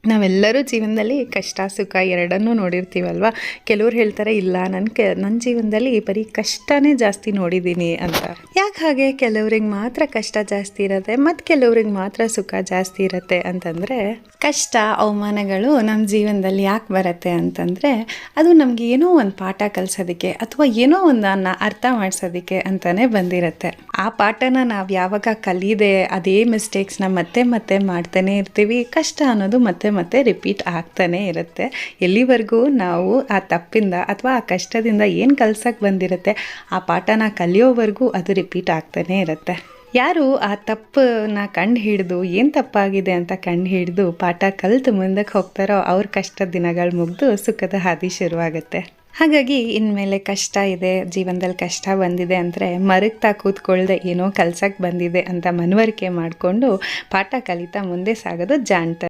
ನಾವೆಲ್ಲರೂ ಜೀವನದಲ್ಲಿ ಕಷ್ಟ ಸುಖ ಎರಡನ್ನೂ ನೋಡಿರ್ತೀವಲ್ವ. ಕೆಲವ್ರು ಹೇಳ್ತಾರೆ ಇಲ್ಲ ನನ್ನ ಜೀವನದಲ್ಲಿ ಬರೀ ಕಷ್ಟನೇ ಜಾಸ್ತಿ ನೋಡಿದ್ದೀನಿ ಅಂತ. ಯಾಕೆ ಹಾಗೆ ಕೆಲವ್ರಿಗೆ ಮಾತ್ರ ಕಷ್ಟ ಜಾಸ್ತಿ ಇರುತ್ತೆ ಮತ್ತು ಕೆಲವ್ರಿಗೆ ಮಾತ್ರ ಸುಖ ಜಾಸ್ತಿ ಇರುತ್ತೆ ಅಂತಂದರೆ, ಕಷ್ಟ ಅವಮಾನಗಳು ನಮ್ಮ ಜೀವನದಲ್ಲಿ ಯಾಕೆ ಬರುತ್ತೆ ಅಂತಂದರೆ, ಅದು ನಮಗೆ ಏನೋ ಒಂದು ಪಾಠ ಕಲಿಸೋದಕ್ಕೆ ಅಥವಾ ಏನೋ ಒಂದನ್ನು ಅರ್ಥ ಮಾಡಿಸೋದಕ್ಕೆ ಅಂತಲೇ ಬಂದಿರುತ್ತೆ. ಆ ಪಾಠನ ನಾವು ಯಾವಾಗ ಕಲಿಯದೆ ಅದೇ ಮಿಸ್ಟೇಕ್ಸ್ನ ಮತ್ತೆ ಮತ್ತೆ ಮಾಡ್ತಾನೆ ಇರ್ತೀವಿ. ಕಷ್ಟ ಅನ್ನೋದು ಮತ್ತೆ ಮತ್ತೆ ರಿಪೀಟ್ ಆಗ್ತಾನೆ ಇರುತ್ತೆ. ಎಲ್ಲಿವರೆಗೂ ನಾವು ಆ ತಪ್ಪಿಂದ ಅಥವಾ ಆ ಕಷ್ಟದಿಂದ ಏನು ಕಲ್ಸಕ್ಕೆ ಬಂದಿರುತ್ತೆ ಆ ಪಾಠನ ಕಲಿಯೋವರೆಗೂ ಅದು ರಿಪೀಟ್ ಆಗ್ತಾನೆ ಇರುತ್ತೆ. ಯಾರು ಆ ತಪ್ಪನ್ನ ಕಂಡು ಹಿಡಿದು ಏನು ತಪ್ಪಾಗಿದೆ ಅಂತ ಕಂಡು ಹಿಡಿದು ಪಾಠ ಕಲಿತು ಮುಂದಕ್ಕೆ ಹೋಗ್ತಾರೋ ಅವ್ರ ಕಷ್ಟದ ದಿನಗಳು ಮುಗಿದು ಸುಖದ ಹಾದಿ ಶುರುವಾಗುತ್ತೆ. ಹಾಗಾಗಿ ಇನ್ಮೇಲೆ ಕಷ್ಟ ಇದೆ, ಜೀವನದಲ್ಲಿ ಕಷ್ಟ ಬಂದಿದೆ ಅಂದರೆ ಮರಗ್ತಾ ಕೂತ್ಕೊಳ್ಳದೆ ಏನೋ ಕಲ್ಸಕ್ಕೆ ಬಂದಿದೆ ಅಂತ ಮನವರಿಕೆ ಮಾಡಿಕೊಂಡು ಪಾಠ ಕಲಿತಾ ಮುಂದೆ ಸಾಗೋದು ಜಾಣ್ತನ.